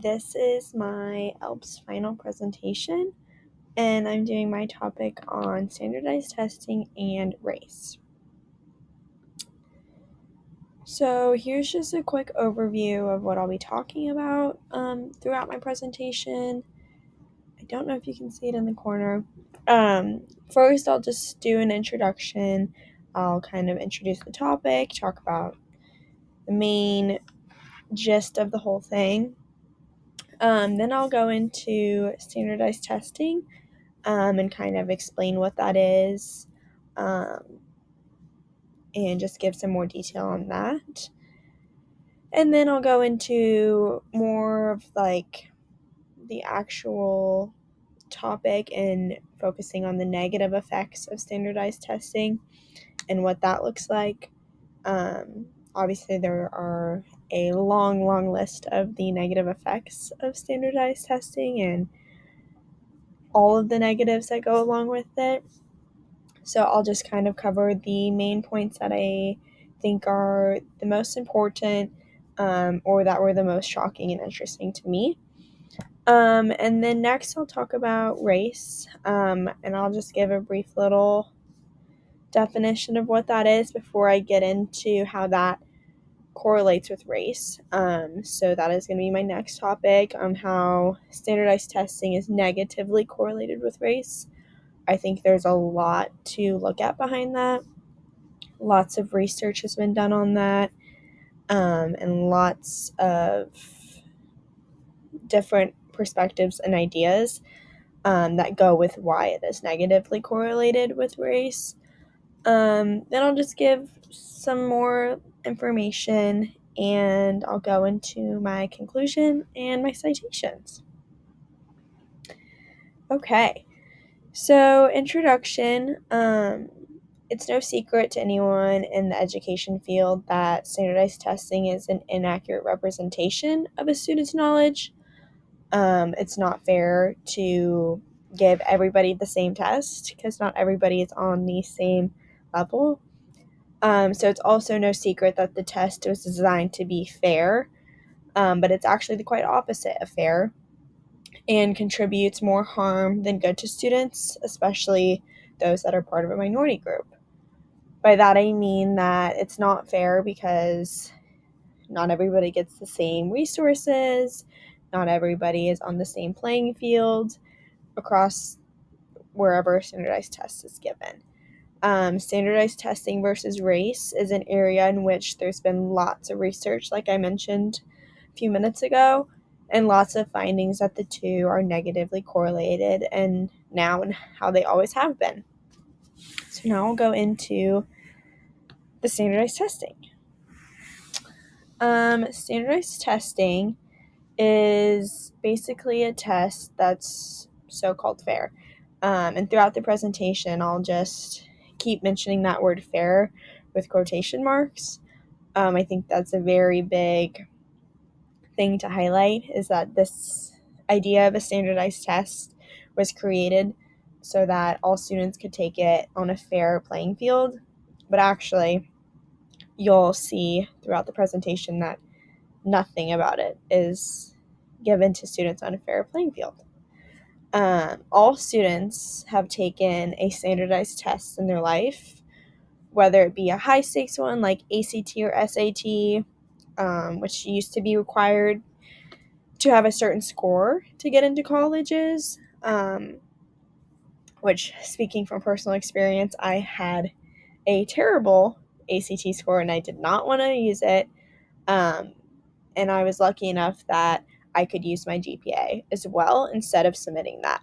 This is my elps final presentation, and I'm doing my topic on standardized testing and race. So here's just a quick overview of what I'll be talking about throughout my presentation. I don't know if you can see it in the corner. First, I'll just do an introduction. I'll kind of introduce the topic, talk about the main gist of the whole thing. Then I'll go into standardized testing and kind of explain what that is um, and just give some more detail on that. And then I'll go into more of like the actual topic and focusing on the negative effects of standardized testing and what that looks like. Obviously, there are a long list of the negative effects of standardized testing and all of the negatives that go along with it. So I'll just kind of cover the main points that I think are the most important or that were the most shocking and interesting to me. And then next I'll talk about race, and I'll just give a brief little definition of what that is before I get into how that correlates with race. So that is going to be my next topic on how standardized testing is negatively correlated with race. I think there's a lot to look at behind that. Lots of research has been done on that, and lots of different perspectives and ideas that go with why it is negatively correlated with race. Then I'll just give some more information and I'll go into my conclusion and my citations. Okay, so introduction. It's no secret to anyone in the education field that standardized testing is an inaccurate representation of a student's knowledge. It's not fair to give everybody the same test because not everybody is on the same level. So it's also no secret that the test was designed to be fair, but it's actually the quite opposite of fair and contributes more harm than good to students, especially those that are part of a minority group. By that I mean that it's not fair because not everybody gets the same resources, not everybody is on the same playing field across wherever a standardized test is given. Standardized testing versus race is an area in which there's been lots of research, like I mentioned a few minutes ago, and lots of findings that the two are negatively correlated and now and how they always have been. So now I'll go into the standardized testing. Standardized testing is basically a test that's so-called fair. And throughout the presentation, I'll just keep mentioning that word fair with quotation marks. I think that's a very big thing to highlight, is that this idea of a standardized test was created so that all students could take it on a fair playing field. But actually, you'll see throughout the presentation that nothing about it is given to students on a fair playing field. All students have taken a standardized test in their life, whether it be a high stakes one like ACT or SAT, which used to be required to have a certain score to get into colleges, which, speaking from personal experience, I had a terrible ACT score and I did not want to use it. And I was lucky enough that I could use my GPA as well instead of submitting that.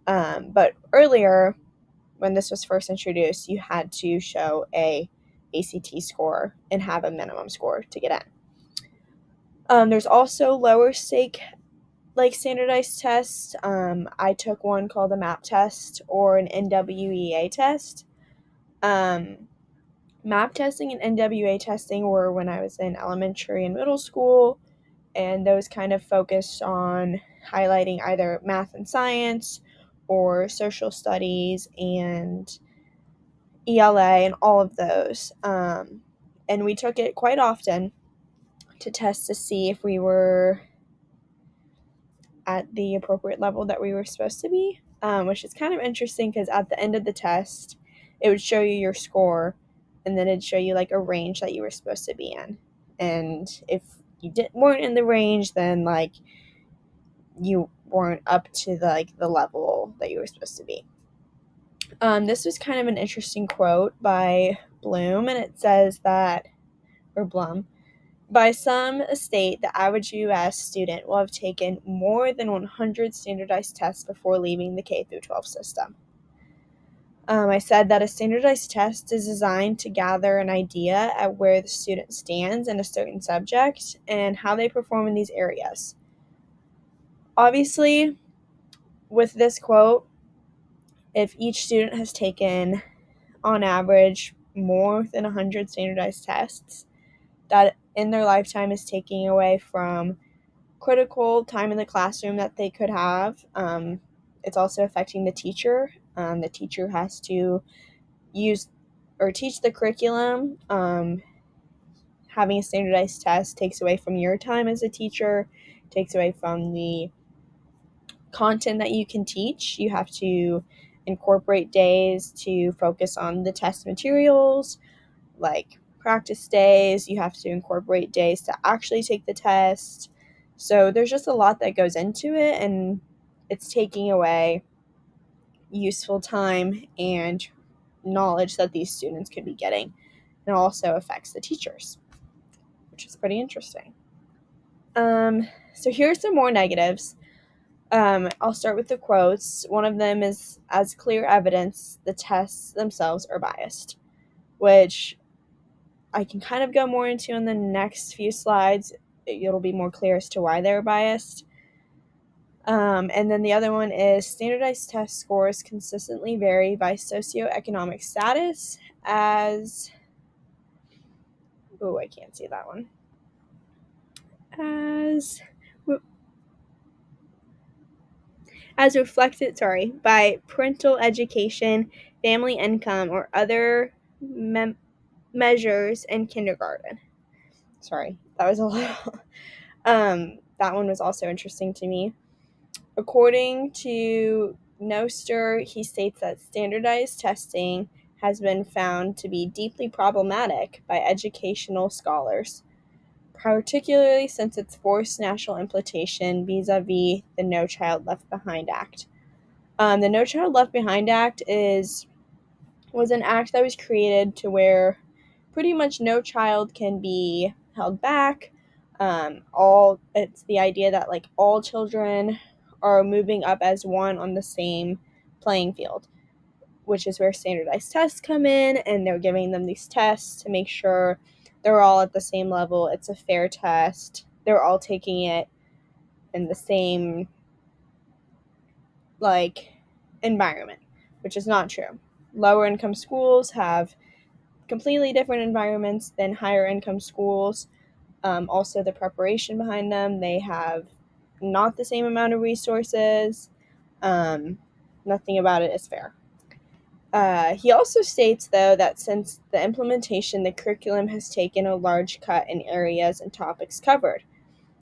But earlier, when this was first introduced, you had to show a ACT score and have a minimum score to get in. There's also lower stake like standardized tests. I took one called a MAP test or an NWEA test. MAP testing and NWA testing were when I was in elementary and middle school, and those kind of focused on highlighting either math and science or social studies and ELA and all of those. And we took it quite often to test to see if we were at the appropriate level that we were supposed to be, which is kind of interesting because at the end of the test, it would show you your score, and then it'd show you like a range that you were supposed to be in. And if you weren't in the range, then like you weren't up to the level that you were supposed to be. This was kind of an interesting quote by Bloom, and it says that, or Blum, by some estate, the average U.S. student will have taken more than 100 standardized tests before leaving the K through 12 system. I said that a standardized test is designed to gather an idea at where the student stands in a certain subject and how they perform in these areas. Obviously, with this quote, if each student has taken, on average, more than 100 standardized tests, that in their lifetime is taking away from critical time in the classroom that they could have. It's also affecting the teacher. The teacher has to use or teach the curriculum. Having a standardized test takes away from your time as a teacher, takes away from the content that you can teach. You have to incorporate days to focus on the test materials, like practice days. You have to incorporate days to actually take the test. So there's just a lot that goes into it, and it's taking away useful time and knowledge that these students could be getting. It also affects the teachers, which is pretty interesting. So here's some more negatives. I'll start with the quotes. One of them is, as clear evidence, the tests themselves are biased, which I can kind of go more into in the next few slides. It'll be more clear as to why they're biased. And then the other one is standardized test scores consistently vary by socioeconomic status as... Oh, I can't see that one. As reflected, by parental education, family income, or other measures in kindergarten. Sorry, that was a little... that one was also interesting to me. According to Noster, he states that standardized testing has been found to be deeply problematic by educational scholars, particularly since its forced national implementation vis-a-vis the No Child Left Behind Act. The No Child Left Behind Act was an act that was created to where pretty much no child can be held back. It's the idea that like all children are moving up as one on the same playing field, which is where standardized tests come in, and they're giving them these tests to make sure they're all at the same level. It's a fair test. They're all taking it in the same environment, which is not true. Lower income schools have completely different environments than higher income schools. Also, the preparation behind them, they have not the same amount of resources. Nothing about it is fair. He also states, though, that since the implementation, the curriculum has taken a large cut in areas and topics covered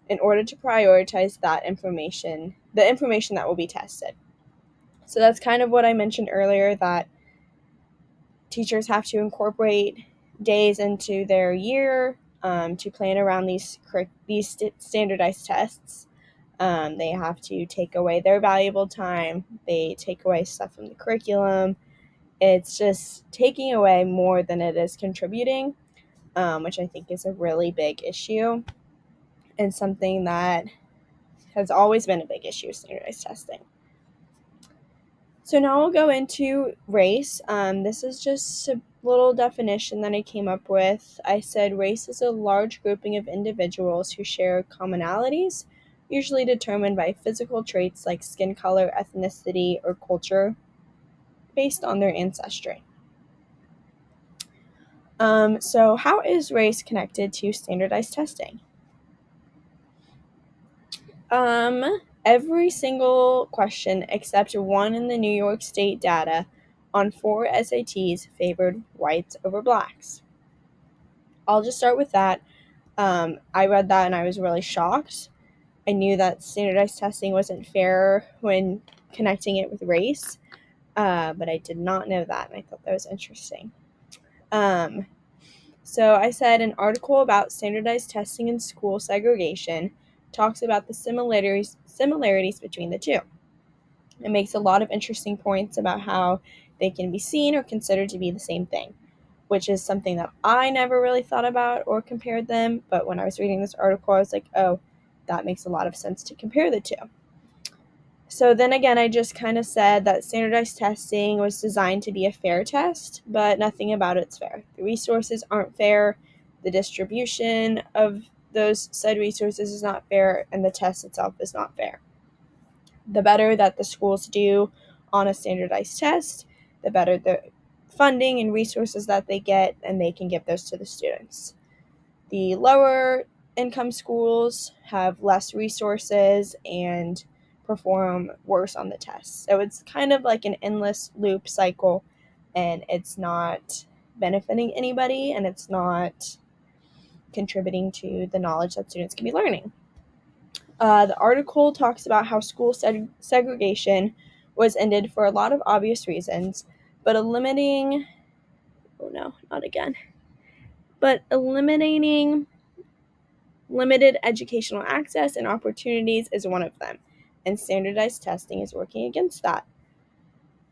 in order to prioritize the information that will be tested. So that's kind of what I mentioned earlier, that teachers have to incorporate days into their year to plan around these standardized tests. They have to take away their valuable time. They take away stuff from the curriculum. It's just taking away more than it is contributing, which I think is a really big issue and something that has always been a big issue, standardized testing. So now we'll go into race. This is just a little definition that I came up with. I said race is a large grouping of individuals who share commonalities, usually determined by physical traits like skin color, ethnicity, or culture, based on their ancestry. So how is race connected to standardized testing? Every single question except one in the New York State data on 4 SATs favored whites over blacks. I'll just start with that. I read that and I was really shocked I knew that standardized testing wasn't fair when connecting it with race, but I did not know that, and I thought that was interesting. So I said an article about standardized testing and school segregation talks about the similarities between the two. It makes a lot of interesting points about how they can be seen or considered to be the same thing, which is something that I never really thought about or compared them. But when I was reading this article, I was like, oh, that makes a lot of sense to compare the two. So then again, I just kind of said that standardized testing was designed to be a fair test, but nothing about it's fair. The resources aren't fair, the distribution of those said resources is not fair, and the test itself is not fair. The better that the schools do on a standardized test, the better the funding and resources that they get, and they can give those to the students. The lower income schools have less resources and perform worse on the test. So it's kind of like an endless loop cycle, and it's not benefiting anybody, and it's not contributing to the knowledge that students can be learning. The article talks about how school segregation was ended for a lot of obvious reasons, but eliminating limited educational access and opportunities is one of them, and standardized testing is working against that.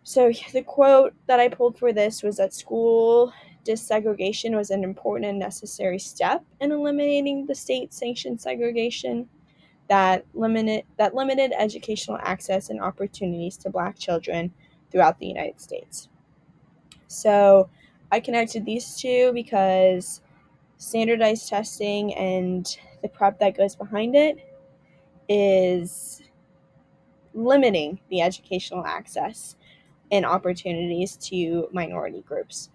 So the quote that I pulled for this was that school desegregation was an important and necessary step in eliminating the state-sanctioned segregation that limited educational access and opportunities to Black children throughout the United States. So I connected these two because standardized testing and the prep that goes behind it is limiting the educational access and opportunities to minority groups,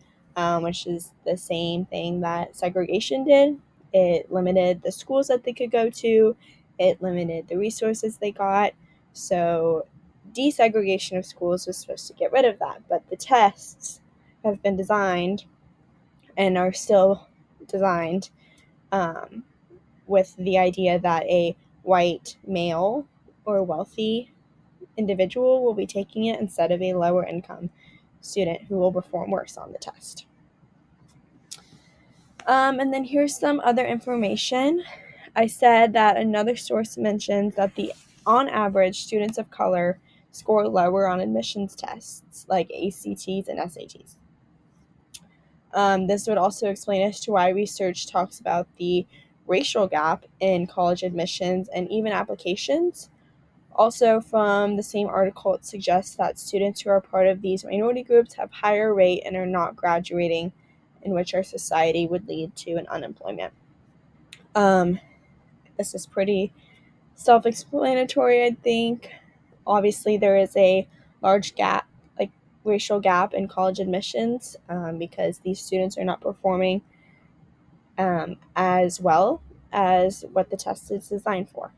which is the same thing that segregation did. It limited the schools that they could go to, it limited the resources they got. So desegregation of schools was supposed to get rid of that, but the tests have been designed and are still designed with the idea that a white male or wealthy individual will be taking it instead of a lower income student who will perform worse on the test. And then here's some other information. I said that another source mentions that on average, students of color score lower on admissions tests like ACTs and SATs. This would also explain as to why research talks about the racial gap in college admissions and even applications. Also, from the same article, it suggests that students who are part of these minority groups have higher rate and are not graduating, in which our society would lead to an unemployment. This is pretty self-explanatory, I think. Obviously, there is a large gap, like racial gap in college admissions, because these students are not performing as well as what the test is designed for.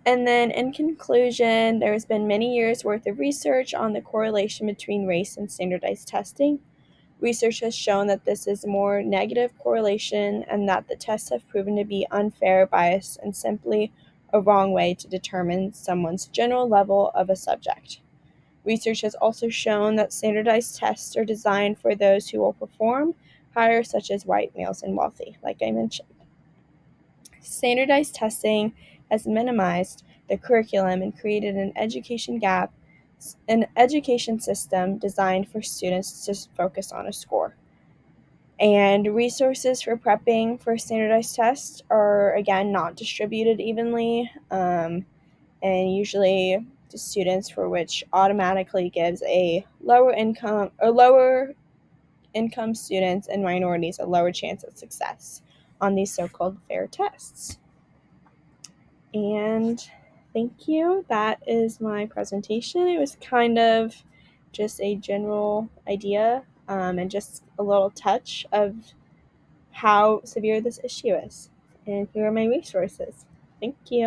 And then in conclusion, there has been many years worth of research on the correlation between race and standardized testing. Research has shown that this is a more negative correlation and that the tests have proven to be unfair, biased, and simply a wrong way to determine someone's general level of a subject. Research has also shown that standardized tests are designed for those who will perform higher, such as white males and wealthy, like I mentioned. Standardized testing has minimized the curriculum and created an education system designed for students to focus on a score. And resources for prepping for standardized tests are, again, not distributed evenly, and usually to students for which automatically gives a lower income students and minorities a lower chance of success on these so-called fair tests. And thank you. That is my presentation. It was kind of just a general idea and just a little touch of how severe this issue is. And here are my resources. Thank you.